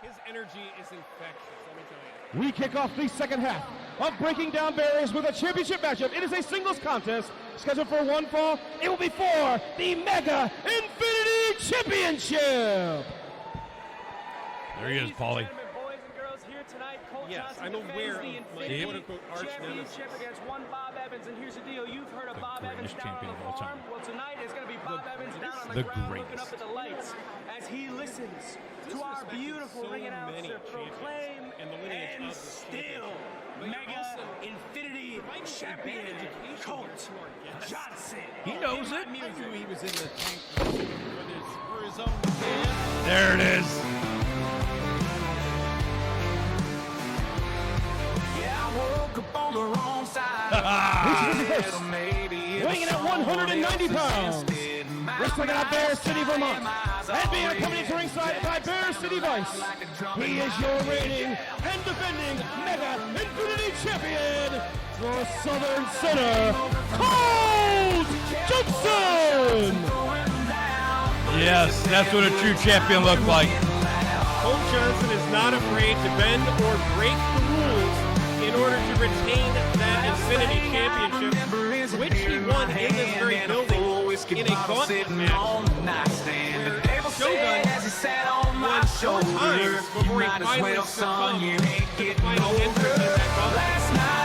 His energy is infectious, let me tell you. We kick off the second half of Breaking Down Barriers with a championship matchup. It is a singles contest scheduled for one fall. It will be for the Mega Infinity Championship. There he is, Paulie. Boys and girls, here tonight, Colt Yes, Johnson I'm aware of defends my the quote-unquote arch nemesis. championship against one Bob Evans. And here's the deal: you've heard of The Bob Evans greatest down on champion the of all farm. time. Well, tonight it's going to be Bob Evans down on The the ground, looking greatest. up at the lights as he listens to our beautiful ring announcer proclaim and the lineage and of this still Mega Infinity Champion Colt Johnson. He knows it. I knew he was in the tank for his own fans. There it is. Yeah, I woke up on the wrong side. Weighing in at 190 pounds, wrestling out of Bear City, Vermont, and being accompanied to ringside by Bear City Vice. He is your reigning and defending Mega Infinity Champion, your Southern Center, Colt Johnson. Yes, that's what a true champion looked like. Colt Johnson is not afraid to bend or break the rules in order to retain that Infinity Championship, which he won in this very building in a gauntlet match where Shogun won 4 times before he finally succumbed to the final entrance in that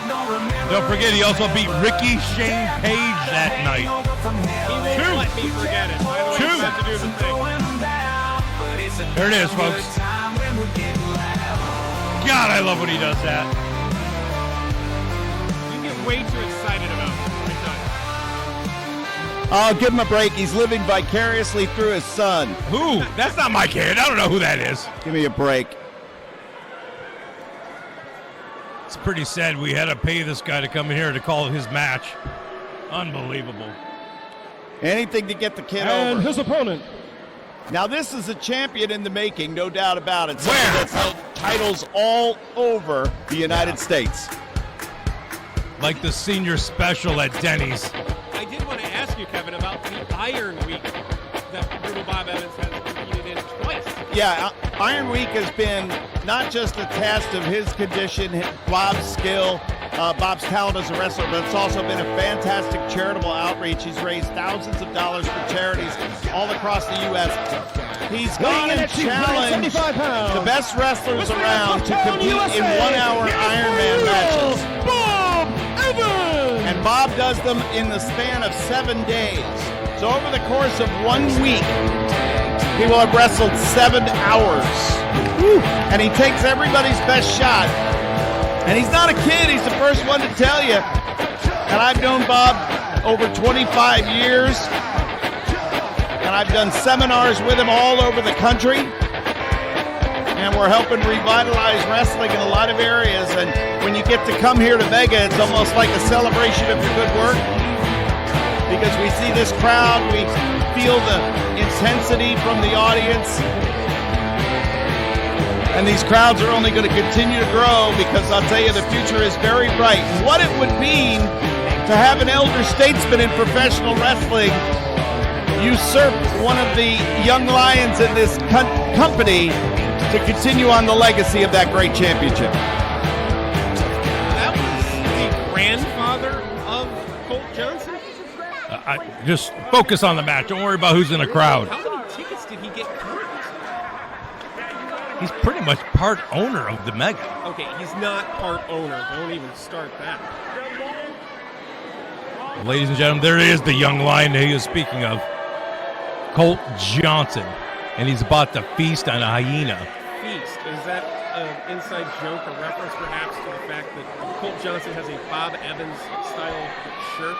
gauntlet. Don't forget, he also beat Ricky Shane Page that night. He won't let me forget it. By the way, Two. he's about to do the thing. There it is, folks. God, I love when he does that. You get way too excited about it. I'll give him a break. He's living vicariously through his son. Who? That's not my kid. I don't know who that is. Give me a break. It's pretty sad we had to pay this guy to come in here to call his match. Unbelievable. Anything to get the kid And over. his opponent, Now, this is a champion in the making, no doubt about it. Where? Somebody that's held titles all over the United States. Like the senior special at Denny's. I did want to ask you, Kevin, about the Iron Week that Brutal Bob Evans has competed in twice. Yeah, Iron Week has been not just a test of his condition, Bob's skill, Bob's talent as a wrestler, but it's also been a fantastic charitable outreach. He's raised thousands of dollars for charities all across the U.S. He's gone and challenged the best wrestlers around to compete in 1-hour Ironman matches. Bob Evans. And Bob does them in the span of 7 days. So over the course of 1 week, he will have wrestled 7 hours. Woo. And he takes everybody's best shot. And he's not a kid, he's the first one to tell you. And I've known Bob over 25 years. And I've done seminars with him all over the country. And we're helping revitalize wrestling in a lot of areas. And when you get to come here to Vega, it's almost like a celebration of your good work. Because we see this crowd, we feel the intensity from the audience. And these crowds are only going to continue to grow because I'll tell you the future is very bright. And what it would mean to have an elder statesman in professional wrestling usurp one of the young lions in this company to continue on the legacy of that great championship. That was the grandfather of Colt Johnson? Just focus on the match. Don't worry about who's in the crowd. How many tickets did he get current? He's pretty much part owner of the Mega. Okay, he's not part owner. Don't even start that. Ladies and gentlemen, there is the young lion that he is speaking of. Colt Johnson. And he's about to feast on a hyena. Feast. Is that an inside joke or reference perhaps to the fact that Colt Johnson has a Bob Evans style shirt?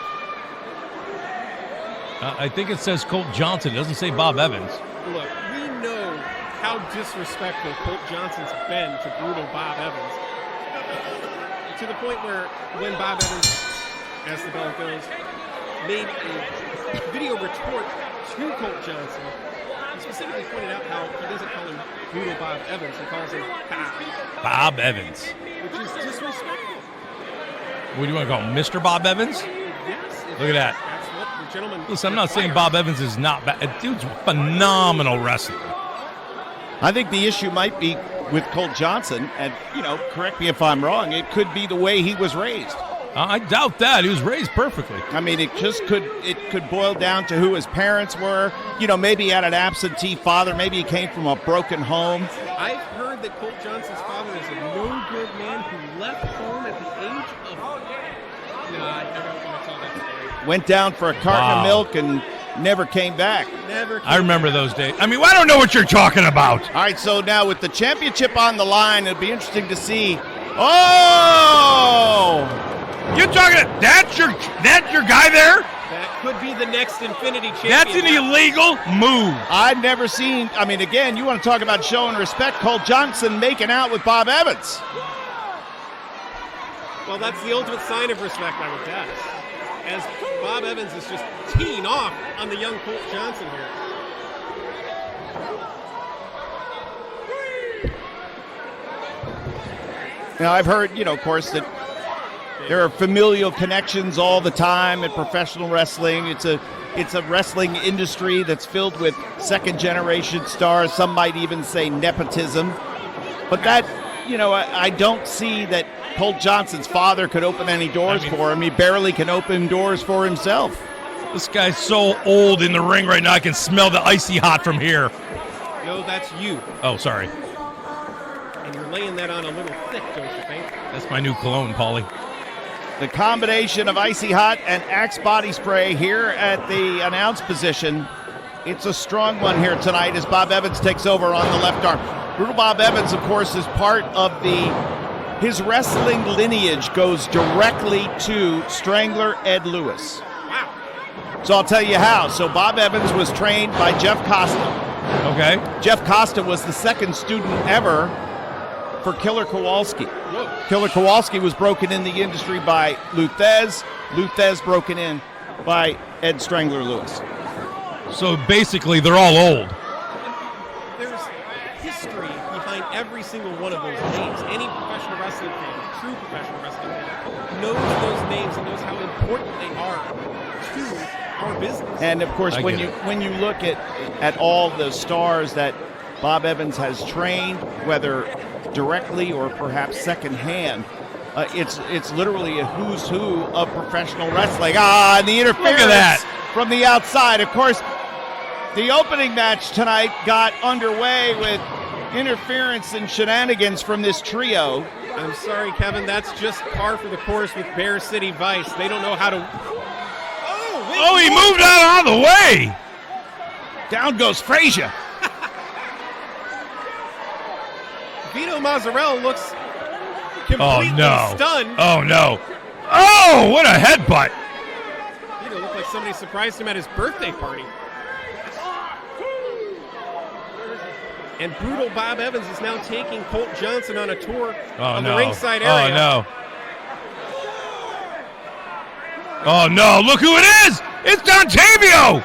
I think it says Colt Johnson. It doesn't say Bob Evans. Look, we know how disrespectful Colt Johnson's been to brutal Bob Evans. To the point where when Bob Evans, as the bell goes, made a video retort to Colt Johnson, he specifically pointed out how he doesn't call him brutal Bob Evans, he calls him Bob. Bob Evans. Which is disrespectful. What do you want to call him, Mr. Bob Evans? Yes. Look at that. That's what the gentleman... Listen, I'm not saying Bob Evans is not bad. Dude's a phenomenal wrestler. I think the issue might be with Colt Johnson, and, correct me if I'm wrong, it could be the way he was raised. I doubt that. He was raised perfectly. I mean, it could boil down to who his parents were. Maybe he had an absentee father. Maybe he came from a broken home. I've heard that Colt Johnson's father is a no-good man who left home at the age of... No, I don't want to tell that story. Went down for a carton of milk and never came back. I remember those days. I mean, I don't know what you're talking about. All right, so now with the championship on the line, it'll be interesting to see. Oh! You're talking. That's your guy there. That could be the next Infinity champion. That's an illegal move. I've never seen. I mean, again, you want to talk about showing respect? Colt Johnson making out with Bob Evans. Well, that's the ultimate sign of respect, I would guess. As Bob Evans is just teeing off on the young Colt Johnson here. Now, I've heard, of course, that there are familial connections all the time in professional wrestling. It's a wrestling industry that's filled with second-generation stars. Some might even say nepotism. But that, I don't see that Colt Johnson's father could open any doors for him. He barely can open doors for himself. This guy's so old in the ring right now, I can smell the icy hot from here. No, that's you. Oh, sorry. And you're laying that on a little thick, don't you think? That's my new cologne, Paulie. The combination of icy hot and Axe body spray here at the announce position. It's a strong one here tonight as Bob Evans takes over on the left arm. Brutal Bob Evans, of course, is part of his wrestling lineage goes directly to Strangler Ed Lewis. Wow. So I'll tell you how. So Bob Evans was trained by Jeff Costa. Okay. Jeff Costa was the second student ever for Killer Kowalski. Whoa. Killer Kowalski was broken in the industry by Luthez. Luthez broken in by Ed Strangler Lewis. So basically, they're all old. There's history behind every single one of those names. Any professional wrestling fan, true professional wrestling fan, knows those names and knows how important they are to our business. And of course, when you look at all the stars that Bob Evans has trained, whether directly or perhaps secondhand, it's literally a who's who of professional wrestling. And the interference Look at that. From the outside. Of course, the opening match tonight got underway with interference and shenanigans from this trio. I'm sorry, Kevin, that's just par for the course with Bear City Vice. They don't know how to... Oh, he moved out of the way. Down goes Frazier. Vito Mazzarella looks completely stunned. Oh, no. Oh, what a headbutt. Vito looked like somebody surprised him at his birthday party. And Brutal Bob Evans is now taking Colt Johnson on a tour of the ringside area. Oh, no. Oh, no. Look who it is. It's Dontavio.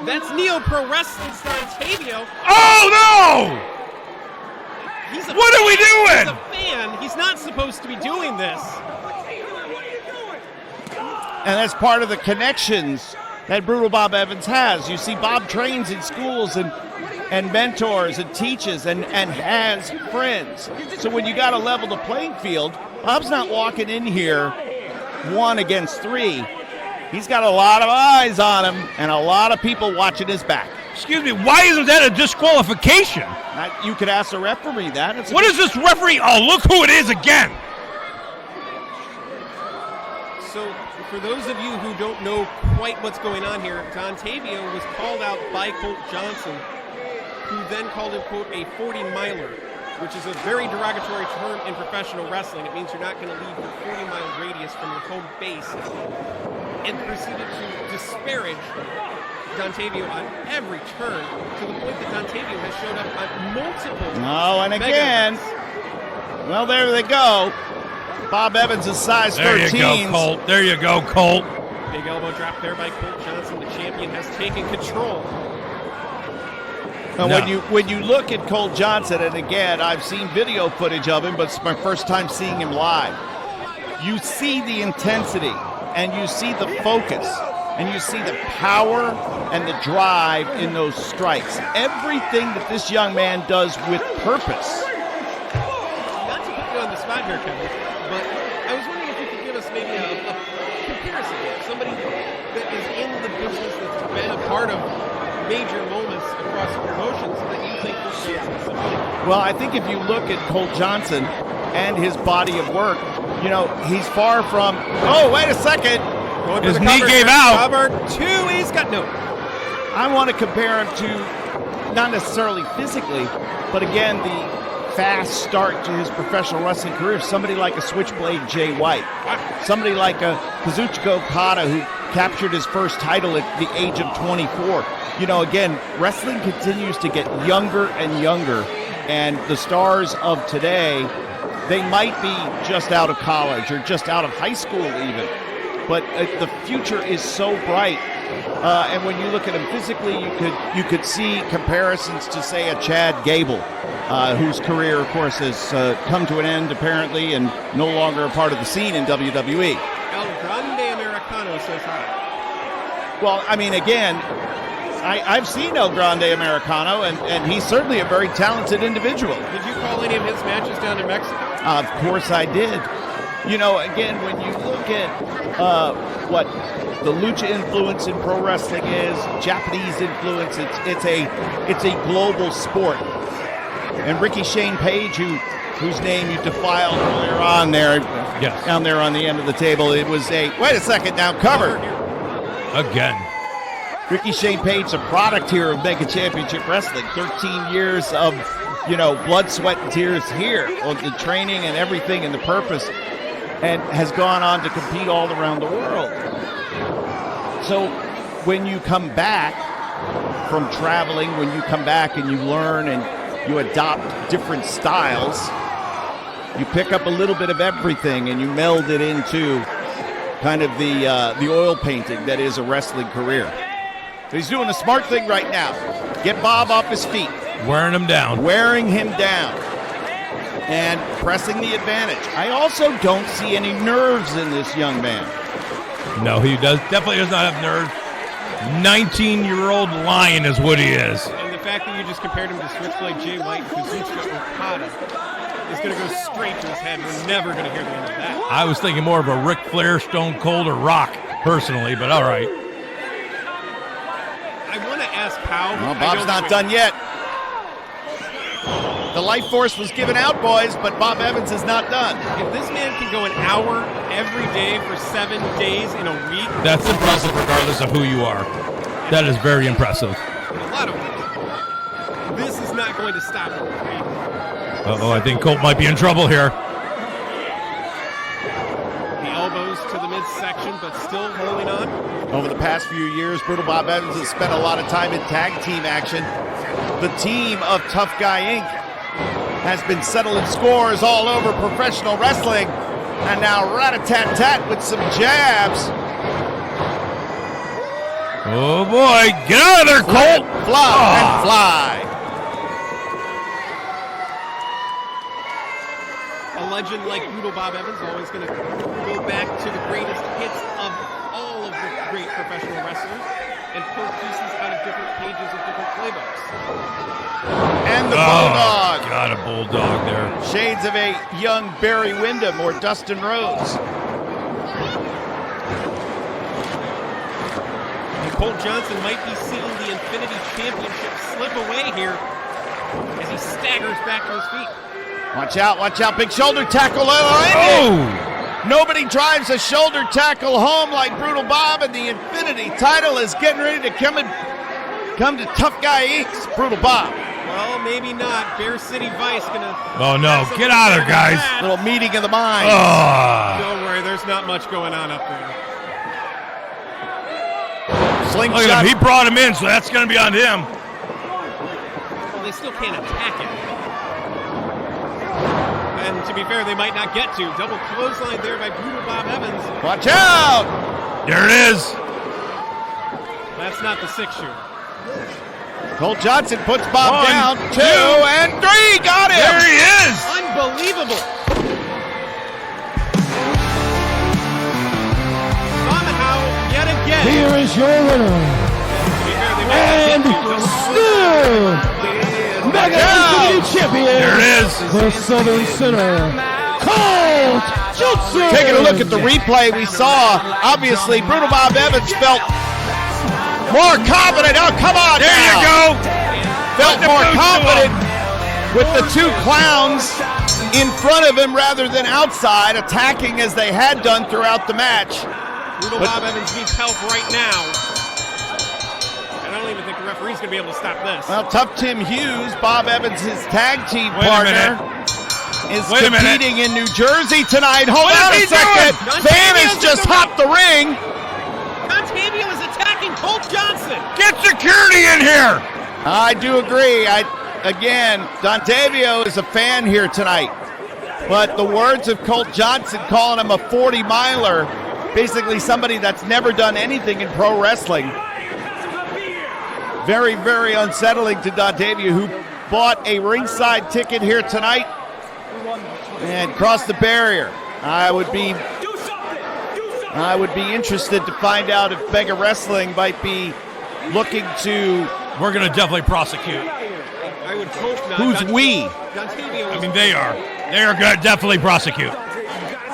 That's Neo Pro Wrestling's Dontavio. Oh, no. What are we doing? He's a fan. He's not supposed to be doing this. And that's part of the connections that Brutal Bob Evans has. You see, Bob trains in schools and mentors and teaches and has friends. So when you got to level the playing field, Bob's not walking in here 1 against 3. He's got a lot of eyes on him and a lot of people watching his back. Excuse me, why isn't that a disqualification? You could ask the referee that. What is this referee? Oh, look who it is again. So, for those of you who don't know quite what's going on here, Dontavio was called out by Colt Johnson, who then called him, quote, a 40-miler, which is a very derogatory term in professional wrestling. It means you're not going to leave your 40-mile radius from your home base, and proceeded to disparage Dontavio on every turn, to the point that Dontavio has showed up on multiple and again, well, there they go. Bob Evans is size 13. There you go, Colt. There you go, Colt. Big elbow drop there by Colt Johnson. The champion has taken control. Now, when you look at Colt Johnson, and again, I've seen video footage of him, but it's my first time seeing him live. You see the intensity, and you see the focus. and you see the power and the drive in those strikes. Everything that this young man does with purpose. Not to put you on the spot here, Kevin, but I was wondering if you could give us maybe a comparison here. Somebody that is in the business, that's been a part of major moments across the promotions that you think will be somebody. Well, I think if you look at Colt Johnson and his body of work, you know, he's far from, oh, wait a second. His knee gave out. Cover two, he's got no. I want to compare him to, not necessarily physically, but again, the fast start to his professional wrestling career. Somebody like a Switchblade Jay White. Somebody like a Kazuchika Okada who captured his first title at the age of 24. You know, again, wrestling continues to get younger and younger, and the stars of today, they might be just out of college or just out of high school even, but the future is so bright. And when you look at him physically, you could see comparisons to, say, a Chad Gable, whose career, of course, has come to an end apparently and no longer a part of the scene in WWE. El Grande Americano says hi. Well, I mean, again, I've seen El Grande Americano, and he's certainly a very talented individual. Did you call any of his matches down in Mexico? Of course I did. You know, again, when you look at what the lucha influence in pro wrestling is, Japanese influence, it's a global sport. And Ricky Shane Page, whose name you defiled earlier on there, yes, down there on the end of the table, it was a, wait a second now, cover. Again. Ricky Shane Page, a product here of Mega Championship Wrestling. 13 years of, you know, blood, sweat, and tears here on the training and everything and the purpose, and has gone on to compete all around the world. So when you come back from traveling, when you come back and you learn and you adopt different styles, you pick up a little bit of everything and you meld it into kind of the oil painting that is a wrestling career. He's doing a smart thing right now. Get Bob off his feet. Wearing him down. Wearing him down. And pressing the advantage. I also don't see any nerves in this young man. No, he definitely does not have nerves. 19-year-old lion is what he is. And the fact that you just compared him to Switchblade Jay White and Kazuchika Okada is going to go straight to his head. We're never going to hear the end of that. I was thinking more of a Ric Flair, Stone Cold, or Rock, personally, but all right. I want to ask how. Well, Bob's not done yet. The life force was given out, boys, but Bob Evans is not done. If this man can go an hour every day for 7 days in a week, that's impressive regardless of who you are. That is very impressive. In a lot of ways. This is not going to stop him. Uh-oh, I think Colt might be in trouble here. The elbows to the midsection, but still holding on. Over the past few years, Brutal Bob Evans has spent a lot of time in tag team action. The team of Tough Guy Inc. has been settling scores all over professional wrestling. And now rat-a-tat-tat with some jabs. Oh boy, get out of there, Colt! Fly and fly. A legend like Brutal Bob Evans always going to go back to the greatest hits of all of the great professional wrestlers and pull pieces out of different pages of different playbooks. And the Bulldog. Got a Bulldog there. Shades of a young Barry Windham or Dustin Rhodes. And Colt Johnson might be seeing the Infinity Championship slip away here as he staggers back to his feet. Watch out, big shoulder tackle. Oh! Nobody drives a shoulder tackle home like Brutal Bob, and the Infinity title is getting ready to come to Tough Guy Inc.'s Brutal Bob. Well, maybe not. Bear City Vice gonna... Oh, no. Get out of there, guys. Little meeting of the minds. Don't worry, there's not much going on up there. Slingshot. Look at him. He brought him in, so that's going to be on him. Well, they still can't attack him. And to be fair, they might not get to. Double clothesline there by Brutal Bob Evans. Watch out! There it is. That's not the 6-shooter. Colt Johnson puts Bob 1, down. 2 2, and 3. Got him! There he is! Unbelievable! Somehow, yet again, again. Here is your winner. And still Mega Infinity Champion. There it is. The Southern Center, Colt Johnson. Taking a look at the replay, we saw, obviously, Brutal Bob Evans felt more confident. Oh, come on There now. you go. Felt Put the more boots confident on. with the two clowns in front of him rather than outside, attacking as they had done throughout the match. Brutal Bob Evans needs help right now. And I don't even think the referee's going to be able to stop this. Well, Tough Tim Hughes, Bob Evans, his tag team Wait a partner, is Wait a minute. competing in New Jersey tonight. Hold What on is a he second. doing? Van has just hopped the ring. Montavio is attacking Colt Johnson. Get security in here. I do agree. Again, Dontavio is a fan here tonight. But the words of Colt Johnson calling him a 40-miler, basically somebody that's never done anything in pro wrestling. Very, very unsettling to Dontavio, who bought a ringside ticket here tonight and crossed the barrier. I would be interested to find out if Mega Wrestling might be looking to. We're going to definitely prosecute. I would hope not. Who's we? Dontavio I mean, they are. They are going to definitely prosecute.